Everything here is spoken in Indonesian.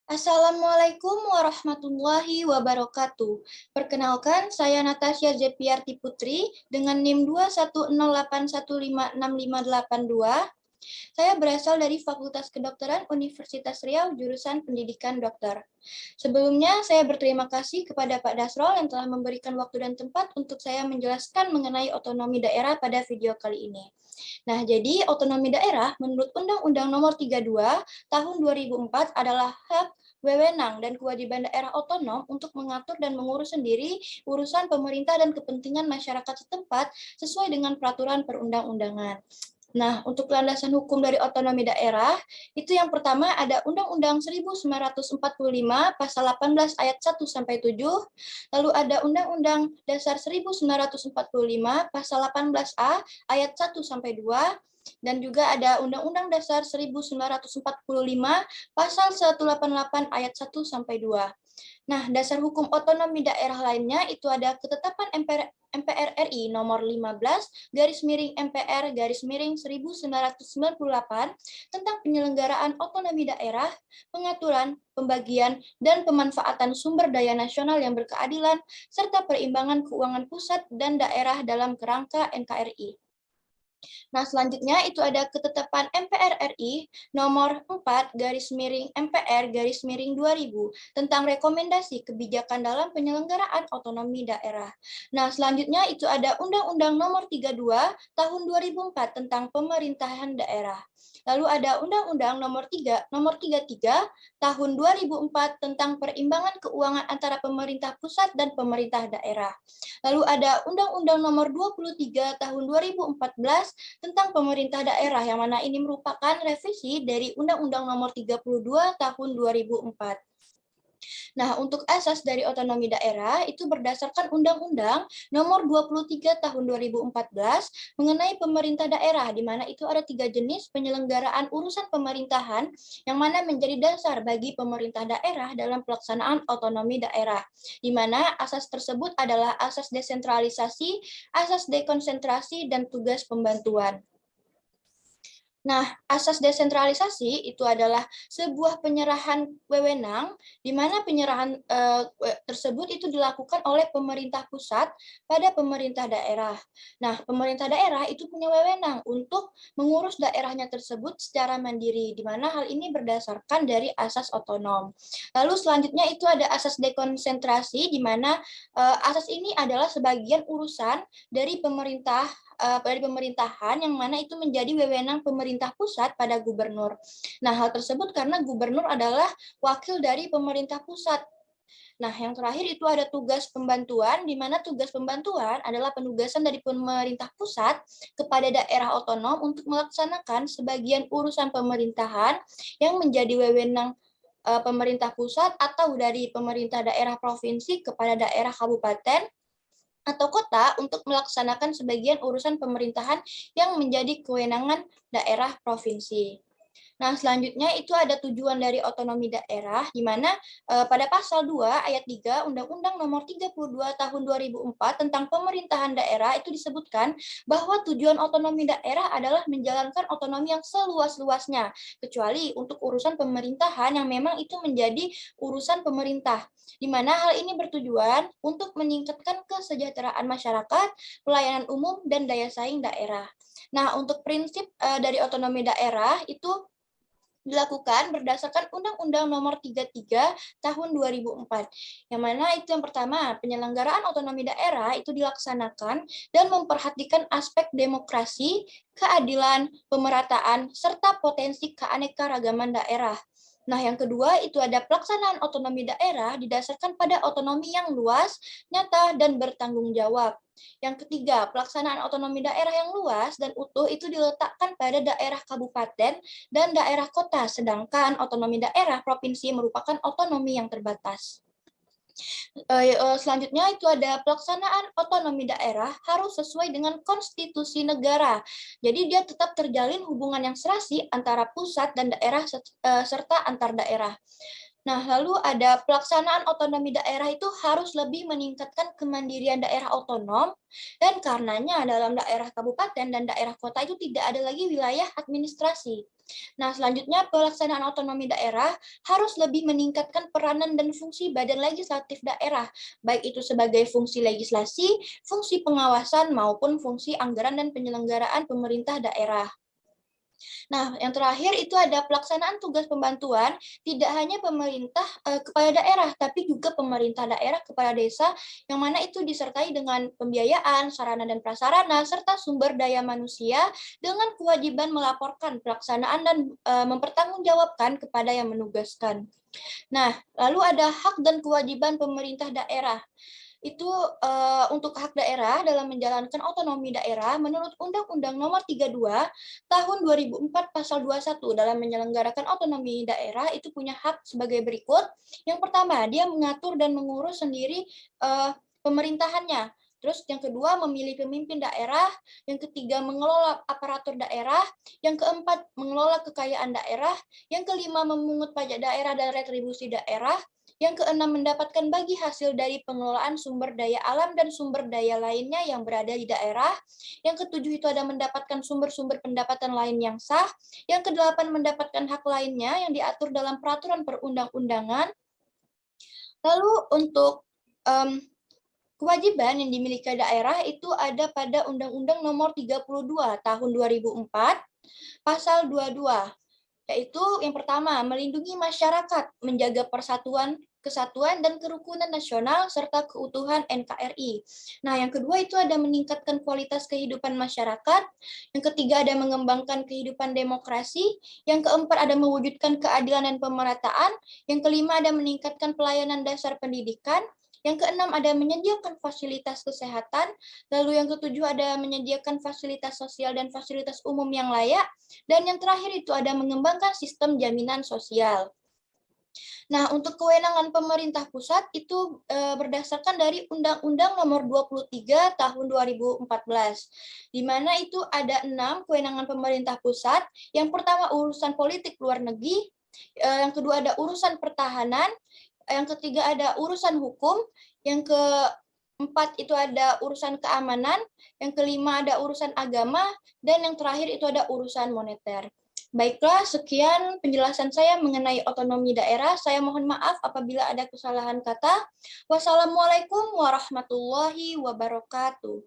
Assalamualaikum warahmatullahi wabarakatuh. Perkenalkan, saya Natasha Zepiarti Putri dengan NIM 21081565582. Saya berasal dari Fakultas Kedokteran Universitas Riau, jurusan Pendidikan Dokter. Sebelumnya, saya berterima kasih kepada Pak Dasrol yang telah memberikan waktu dan tempat untuk saya menjelaskan mengenai otonomi daerah pada video kali ini. Nah, jadi otonomi daerah menurut Undang-Undang Nomor 32 Tahun 2004 adalah hak, wewenang, dan kewajiban daerah otonom untuk mengatur dan mengurus sendiri urusan pemerintah dan kepentingan masyarakat setempat sesuai dengan peraturan perundang-undangan. Nah, untuk landasan hukum dari otonomi daerah, itu yang pertama ada Undang-Undang 1945 pasal 18 ayat 1 sampai 7, lalu ada Undang-Undang Dasar 1945 pasal 18A ayat 1 sampai 2, dan juga ada Undang-Undang Dasar 1945 pasal 188 ayat 1 sampai 2. Nah, dasar hukum otonomi daerah lainnya itu ada ketetapan MPR RI nomor 15 garis miring MPR garis miring 1998 tentang penyelenggaraan otonomi daerah, pengaturan, pembagian, dan pemanfaatan sumber daya nasional yang berkeadilan, serta perimbangan keuangan pusat dan daerah dalam kerangka NKRI. Nah, selanjutnya itu ada ketetapan MPR RI nomor 4 garis miring MPR garis miring 2000 tentang rekomendasi kebijakan dalam penyelenggaraan otonomi daerah. Nah, selanjutnya itu ada Undang-Undang nomor 32 tahun 2004 tentang pemerintahan daerah. Lalu ada Undang-Undang nomor 33 tahun 2004 tentang perimbangan keuangan antara pemerintah pusat dan pemerintah daerah. Lalu ada Undang-Undang nomor 23 tahun 2014 tentang pemerintah daerah, yang mana ini merupakan revisi dari Undang-Undang Nomor 32 Tahun 2004. Nah, untuk asas dari otonomi daerah itu berdasarkan Undang-Undang Nomor 23 Tahun 2014 mengenai pemerintah daerah, di mana itu ada 3 jenis penyelenggaraan urusan pemerintahan yang mana menjadi dasar bagi pemerintah daerah dalam pelaksanaan otonomi daerah, di mana asas tersebut adalah asas desentralisasi, asas dekonsentrasi, dan tugas pembantuan. Nah, asas desentralisasi itu adalah sebuah penyerahan wewenang, di mana penyerahan tersebut itu dilakukan oleh pemerintah pusat pada pemerintah daerah. Nah, pemerintah daerah itu punya wewenang untuk mengurus daerahnya tersebut secara mandiri, di mana hal ini berdasarkan dari asas otonom. Lalu selanjutnya itu ada asas dekonsentrasi, di mana asas ini adalah sebagian urusan dari dari pemerintahan yang mana itu menjadi wewenang pemerintah pusat pada gubernur. Nah, hal tersebut karena gubernur adalah wakil dari pemerintah pusat. Nah, yang terakhir itu ada tugas pembantuan, di mana tugas pembantuan adalah penugasan dari pemerintah pusat kepada daerah otonom untuk melaksanakan sebagian urusan pemerintahan yang menjadi wewenang pemerintah pusat atau dari pemerintah daerah provinsi kepada daerah kabupaten atau kota untuk melaksanakan sebagian urusan pemerintahan yang menjadi kewenangan daerah provinsi. Nah, selanjutnya itu ada tujuan dari otonomi daerah, di mana pada pasal 2 ayat 3 Undang-Undang Nomor 32 Tahun 2004 tentang pemerintahan daerah itu disebutkan bahwa tujuan otonomi daerah adalah menjalankan otonomi yang seluas-luasnya, kecuali untuk urusan pemerintahan yang memang itu menjadi urusan pemerintah, di mana hal ini bertujuan untuk meningkatkan kesejahteraan masyarakat, pelayanan umum, dan daya saing daerah. Nah, untuk prinsip dari otonomi daerah itu dilakukan berdasarkan Undang-Undang Nomor 33 Tahun 2004. Yang mana itu yang pertama, penyelenggaraan otonomi daerah itu dilaksanakan dan memperhatikan aspek demokrasi, keadilan, pemerataan, serta potensi keanekaragaman daerah. Nah, yang kedua itu ada pelaksanaan otonomi daerah didasarkan pada otonomi yang luas, nyata, dan bertanggung jawab. Yang ketiga, pelaksanaan otonomi daerah yang luas dan utuh itu diletakkan pada daerah kabupaten dan daerah kota, sedangkan otonomi daerah provinsi merupakan otonomi yang terbatas. Selanjutnya itu ada pelaksanaan otonomi daerah harus sesuai dengan konstitusi negara. Jadi dia tetap terjalin hubungan yang serasi antara pusat dan daerah serta antar daerah. Nah, lalu ada pelaksanaan otonomi daerah itu harus lebih meningkatkan kemandirian daerah otonom, dan karenanya dalam daerah kabupaten dan daerah kota itu tidak ada lagi wilayah administrasi. Nah, selanjutnya pelaksanaan otonomi daerah harus lebih meningkatkan peranan dan fungsi badan legislatif daerah, baik itu sebagai fungsi legislasi, fungsi pengawasan, maupun fungsi anggaran dan penyelenggaraan pemerintah daerah. Nah, yang terakhir itu ada pelaksanaan tugas pembantuan, tidak hanya pemerintah kepada daerah, tapi juga pemerintah daerah kepada desa, yang mana itu disertai dengan pembiayaan, sarana dan prasarana, serta sumber daya manusia, dengan kewajiban melaporkan pelaksanaan dan mempertanggungjawabkan kepada yang menugaskan. Nah, lalu ada hak dan kewajiban pemerintah daerah. Itu untuk hak daerah dalam menjalankan otonomi daerah menurut Undang-Undang Nomor 32 Tahun 2004 Pasal 21 dalam menyelenggarakan otonomi daerah itu punya hak sebagai berikut. Yang pertama, dia mengatur dan mengurus sendiri pemerintahannya. Terus yang kedua, memilih pemimpin daerah. Yang ketiga, mengelola aparatur daerah. Yang keempat, mengelola kekayaan daerah. Yang kelima, memungut pajak daerah dan retribusi daerah. Yang keenam, mendapatkan bagi hasil dari pengelolaan sumber daya alam dan sumber daya lainnya yang berada di daerah. Yang ketujuh itu ada mendapatkan sumber-sumber pendapatan lain yang sah. Yang kedelapan, mendapatkan hak lainnya yang diatur dalam peraturan perundang-undangan. Lalu untuk kewajiban yang dimiliki daerah itu ada pada Undang-Undang Nomor 32 Tahun 2004, Pasal 22. Yaitu yang pertama, melindungi masyarakat, menjaga persatuan, kesatuan, dan kerukunan nasional, serta keutuhan NKRI. Nah, yang kedua itu ada meningkatkan kualitas kehidupan masyarakat. Yang ketiga ada mengembangkan kehidupan demokrasi. Yang keempat ada mewujudkan keadilan dan pemerataan. Yang kelima ada meningkatkan pelayanan dasar pendidikan. Yang keenam ada menyediakan fasilitas kesehatan. Lalu yang ketujuh ada menyediakan fasilitas sosial dan fasilitas umum yang layak. Dan yang terakhir itu ada mengembangkan sistem jaminan sosial. Nah, untuk kewenangan pemerintah pusat itu berdasarkan dari Undang-Undang Nomor 23 Tahun 2014, di mana itu ada 6 kewenangan pemerintah pusat. Yang pertama urusan politik luar negeri, yang kedua ada urusan pertahanan, yang ketiga ada urusan hukum, yang keempat itu ada urusan keamanan, yang kelima ada urusan agama, dan yang terakhir itu ada urusan moneter. Baiklah, sekian penjelasan saya mengenai otonomi daerah. Saya mohon maaf apabila ada kesalahan kata. Wassalamualaikum warahmatullahi wabarakatuh.